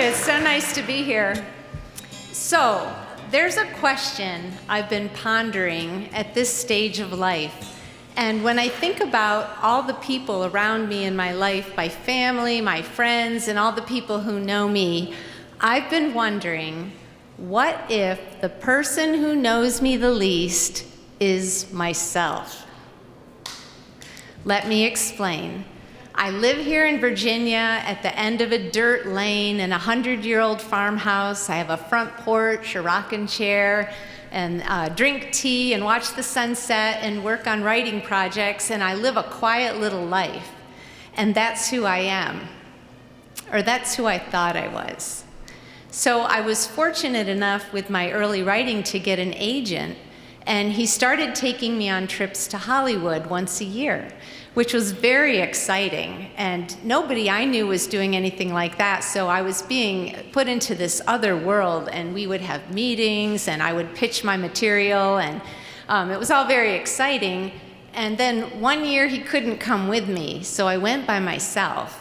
It's so nice to be here. So, there's a question I've been pondering at this stage of life. And when I think about all the people around me in my life, my family, my friends, and all the people who know me, I've been wondering, what if the person who knows me the least is myself? Let me explain. I live here in Virginia at the end of a dirt lane in a 100-year-old farmhouse. I have a front porch, a rocking chair, and drink tea and watch the sunset and work on writing projects, and I live a quiet little life. And that's who I am, or that's who I thought I was. So I was fortunate enough with my early writing to get an agent, and he started taking me on trips to Hollywood once a year, which was very exciting. And nobody I knew was doing anything like that, so I was being put into this other world, and we would have meetings, and I would pitch my material, and it was all very exciting. And then one year he couldn't come with me, so I went by myself.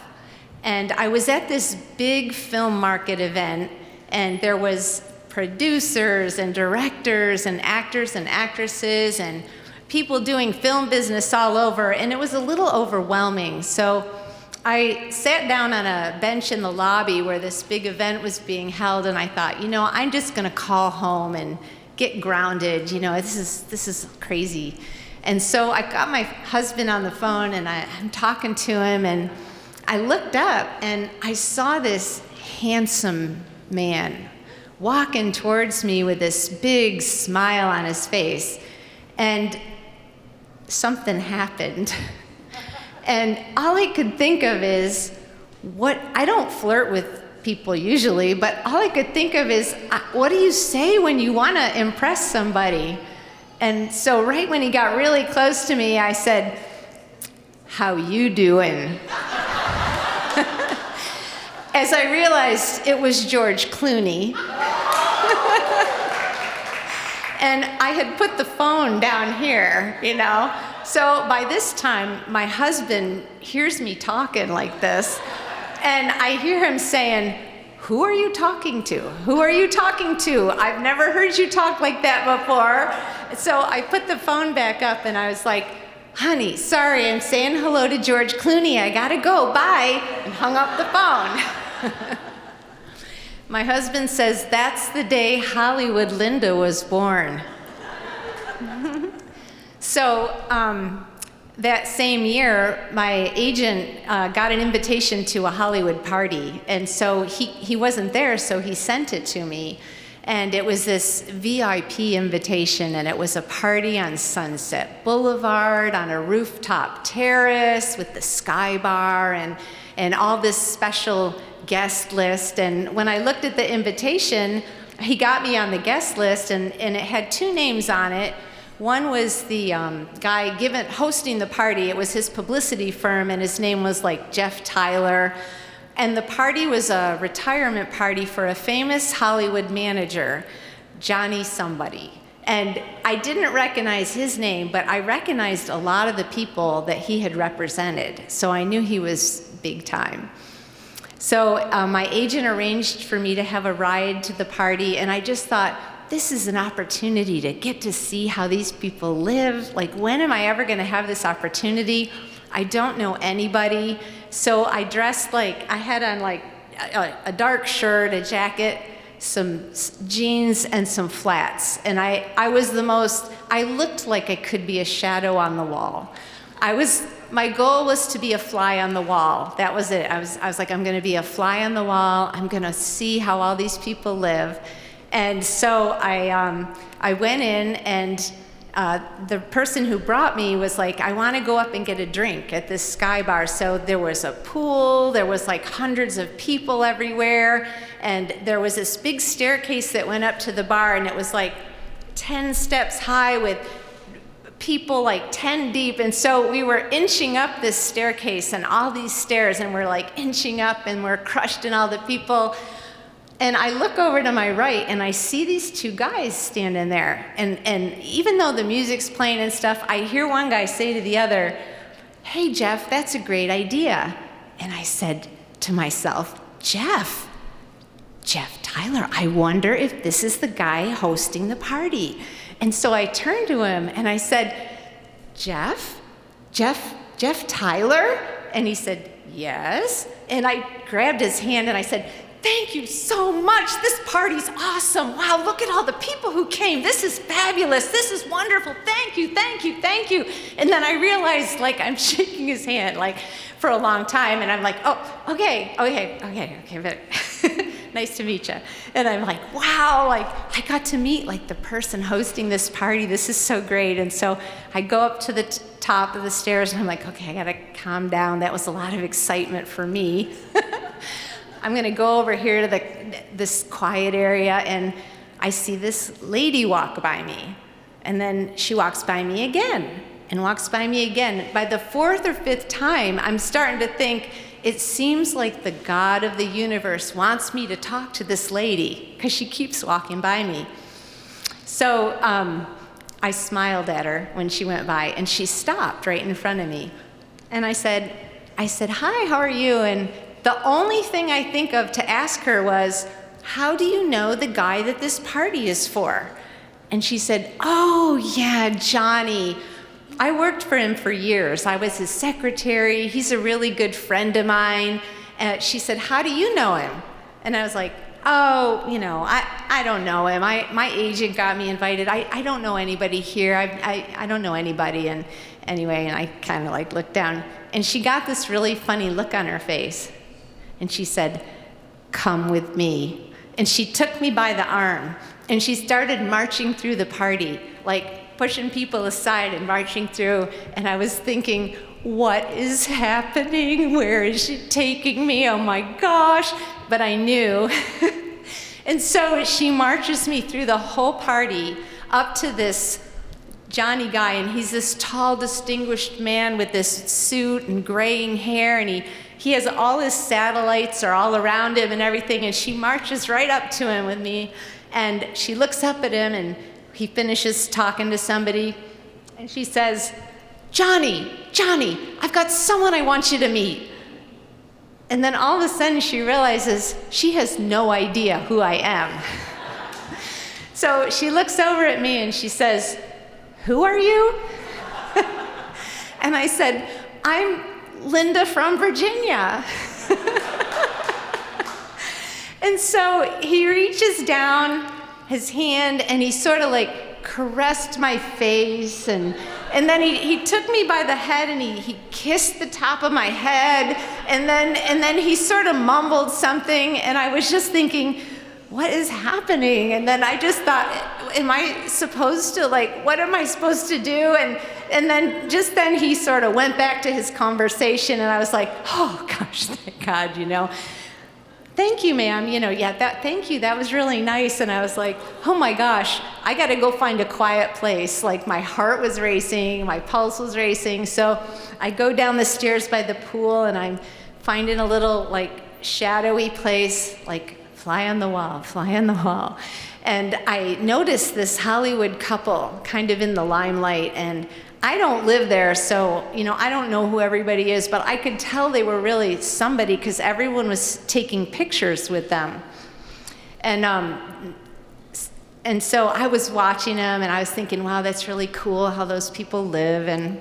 And I was at this big film market event, and there was producers and directors and actors and actresses and people doing film business all over, and it was a little overwhelming. So I sat down on a bench in the lobby where this big event was being held, and I thought, I'm just gonna call home and get grounded. This is crazy. And so I got my husband on the phone, and I'm talking to him, and I looked up and I saw this handsome man walking towards me with this big smile on his face. And something happened. And all I could think of is, I don't flirt with people usually, but all I could think of is, what do you say when you want to impress somebody? And so right when he got really close to me, I said, "How you doing?" As I realized it was George Clooney. And I had put the phone down here, So by this time, my husband hears me talking like this, and I hear him saying, "Who are you talking to? Who are you talking to? I've never heard you talk like that before." So I put the phone back up, and I was like, "Honey, sorry, I'm saying hello to George Clooney. I gotta go, bye," and hung up the phone. My husband says that's the day Hollywood Linda was born. So that same year, my agent got an invitation to a Hollywood party, and so he wasn't there, so he sent it to me. And it was this VIP invitation, and it was a party on Sunset Boulevard on a rooftop terrace with the Sky Bar and all this special guest list. And when I looked at the invitation, he got me on the guest list, and it had two names on it. One was the guy hosting the party. It was his publicity firm, and his name was like Jeff Tyler. And the party was a retirement party for a famous Hollywood manager, Johnny somebody. And I didn't recognize his name, but I recognized a lot of the people that he had represented. So I knew he was big time. So my agent arranged for me to have a ride to the party, and I just thought, this is an opportunity to get to see how these people live. Like, when am I ever gonna have this opportunity? I don't know anybody. So I dressed I had on a dark shirt, a jacket, some jeans, and some flats. And I looked like I could be a shadow on the wall. My goal was to be a fly on the wall. That was it. I was like, I'm gonna be a fly on the wall. I'm gonna see how all these people live. And so I went in, and the person who brought me was like, "I wanna go up and get a drink at this Sky Bar." So there was a pool, there was hundreds of people everywhere, and there was this big staircase that went up to the bar, and it was 10 steps high with people 10 deep. And so we were inching up this staircase and all these stairs, and we're inching up, and we're crushed in all the people. And I look over to my right, and I see these two guys standing there. And even though the music's playing and stuff, I hear one guy say to the other, "Hey, Jeff, that's a great idea." And I said to myself, "Jeff, Jeff Tyler, I wonder if this is the guy hosting the party. And so I turned to him and I said, Jeff Tyler? And he said, yes. And I grabbed his hand and I said, thank you so much. This party's awesome. Wow, look at all the people who came. This is fabulous. This is wonderful. Thank you. And then I realized, like, I'm shaking his hand, like, for a long time. And I'm like, oh, okay, but nice to meet you. And I'm like, wow, like, I got to meet, like, the person hosting this party. This is so great. And so I go up to the top of the stairs and I'm like, okay, I gotta calm down. That was a lot of excitement for me. I'm gonna go over here to this quiet area, and I see this lady walk by me. And then she walks by me again, and walks by me again. By the fourth or fifth time, I'm starting to think, it seems like the God of the universe wants me to talk to this lady, because she keeps walking by me. So I smiled at her when she went by, and she stopped right in front of me. And I said, hi, how are you? And the only thing I think of to ask her was, how do you know the guy that this party is for? And she said, oh yeah, Johnny. I worked for him for years. I was his secretary. He's a really good friend of mine. She said, how do you know him? And I was like, oh, I don't know him. My agent got me invited. I don't know anybody here. I don't know anybody. And anyway, and I kind of like looked down, and she got this really funny look on her face. And she said, come with me. And she took me by the arm, and she started marching through the party, like pushing people aside and marching through. And I was thinking, what is happening? Where is she taking me? Oh my gosh. But I knew. And so she marches me through the whole party up to this Johnny guy, and he's this tall, distinguished man with this suit and graying hair, and he has all his satellites are all around him and everything, and she marches right up to him with me, and she looks up at him, and he finishes talking to somebody, and she says, Johnny, I've got someone I want you to meet. And then all of a sudden she realizes she has no idea who I am. So she looks over at me and she says, who are you? And I said, I'm Linda from Virginia. And so he reaches down his hand and he sort of like caressed my face, and then he took me by the head and he kissed the top of my head, and then he sort of mumbled something, and I was just thinking, what is happening? And then I just thought, am I supposed to, like, what am I supposed to do? And then he sort of went back to his conversation, and I was like, oh gosh, thank God, Thank you, ma'am, thank you, that was really nice. And I was like, oh my gosh, I gotta go find a quiet place. Like, my heart was racing, my pulse was racing. So I go down the stairs by the pool, and I'm finding a little, like, shadowy place, like, fly on the wall. And I noticed this Hollywood couple kind of in the limelight, and I don't live there, so, I don't know who everybody is, but I could tell they were really somebody because everyone was taking pictures with them. And so I was watching them, and I was thinking, wow, that's really cool how those people live. And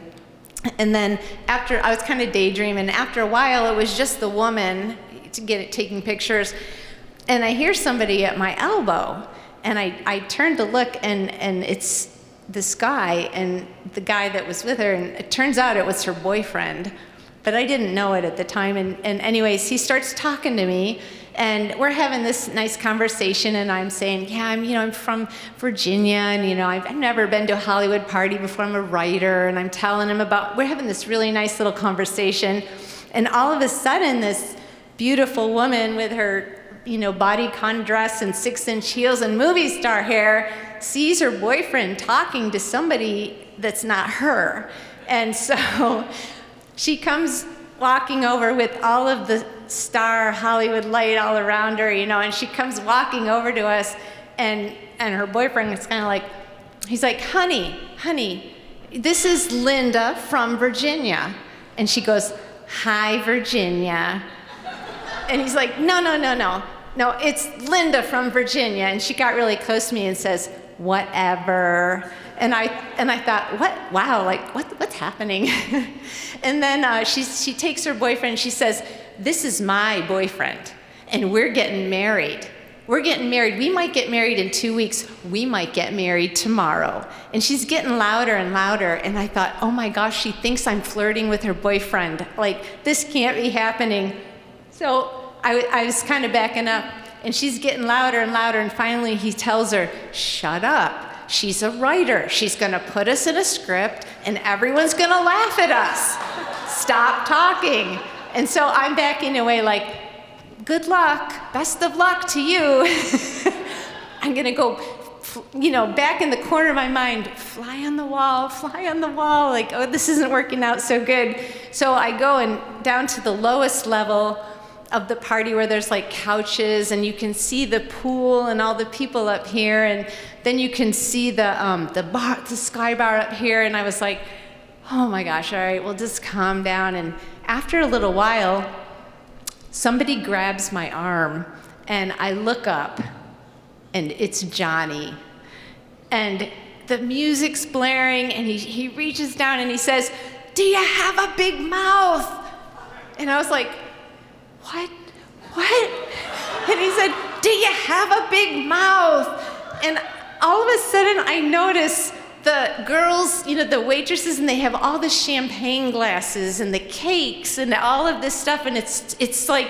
then after, I was kind of daydreaming. After a while, it was just the woman taking pictures. And I hear somebody at my elbow, and I turned to look, and it's this guy, and the guy that was with her, and it turns out it was her boyfriend, but I didn't know it at the time. And anyways, he starts talking to me, and we're having this nice conversation, and I'm saying, yeah, I'm from Virginia, and I've never been to a Hollywood party before. I'm a writer, and I'm telling him we're having this really nice little conversation, and all of a sudden, this beautiful woman with her bodycon dress and 6-inch heels and movie star hair sees her boyfriend talking to somebody that's not her. And so she comes walking over with all of the star Hollywood light all around her, and she comes walking over to us, and her boyfriend is kind of like, he's like, honey, this is Linda from Virginia. And she goes, hi, Virginia. And he's like, no. No, it's Linda from Virginia. And she got really close to me and says, whatever. And I thought, what? Wow, like, what's happening? And then she takes her boyfriend and she says, this is my boyfriend, and we're getting married. We're getting married. We might get married in 2 weeks. We might get married tomorrow. And she's getting louder and louder. And I thought, oh my gosh, she thinks I'm flirting with her boyfriend. Like, this can't be happening. So I was kind of backing up. And she's getting louder and louder. And finally he tells her, shut up. She's a writer. She's going to put us in a script, and everyone's going to laugh at us. Stop talking. And so I'm backing away like, good luck, best of luck to you. I'm gonna go, back in the corner of my mind, fly on the wall, like, oh, this isn't working out so good. So I go down to the lowest level of the party where there's like couches, and you can see the pool and all the people up here, and then you can see the sky bar up here, and I was like, oh my gosh, all right, well, just calm down. And after a little while, somebody grabs my arm, and I look up, and it's Johnny. And the music's blaring, and he reaches down and he says, do you have a big mouth? And I was like, what? And he said, do you have a big mouth? And all of a sudden I notice the girls, the waitresses, and they have all the champagne glasses and the cakes and all of this stuff, and it's like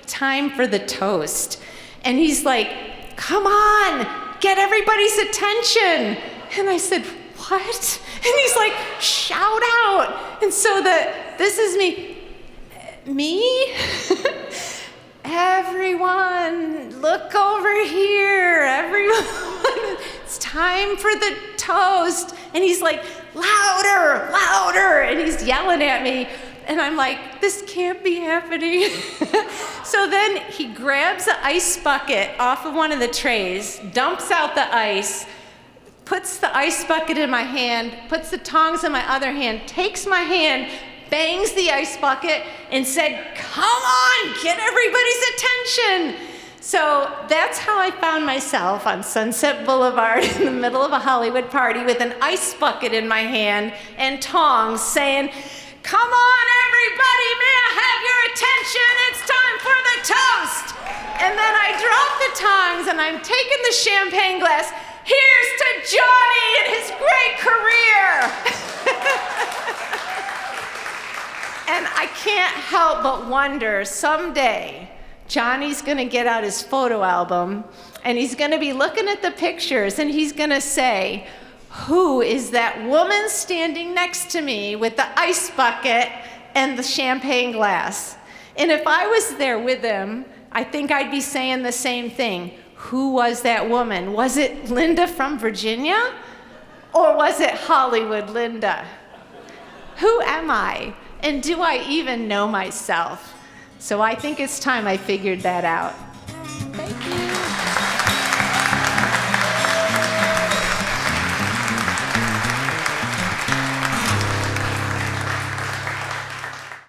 time for the toast. And he's like, come on, get everybody's attention. And I said, what? And he's like, shout out. And so this is me? Everyone, look over here, everyone. It's time for the toast. And he's like, louder, and he's yelling at me. And I'm like, this can't be happening. So then he grabs an ice bucket off of one of the trays, dumps out the ice, puts the ice bucket in my hand, puts the tongs in my other hand, takes my hand, bangs the ice bucket, and said, come on, get everybody's attention. So that's how I found myself on Sunset Boulevard in the middle of a Hollywood party with an ice bucket in my hand and tongs saying, come on, everybody, may I have your attention? It's time for the toast. And then I drop the tongs, and I'm taking the champagne glass. Here's to Johnny and his great career. And I can't help but wonder, someday, Johnny's gonna get out his photo album, and he's gonna be looking at the pictures, and he's gonna say, who is that woman standing next to me with the ice bucket and the champagne glass? And if I was there with him, I think I'd be saying the same thing. Who was that woman? Was it Linda from Virginia? Or was it Hollywood Linda? Who am I? And do I even know myself? So I think it's time I figured that out.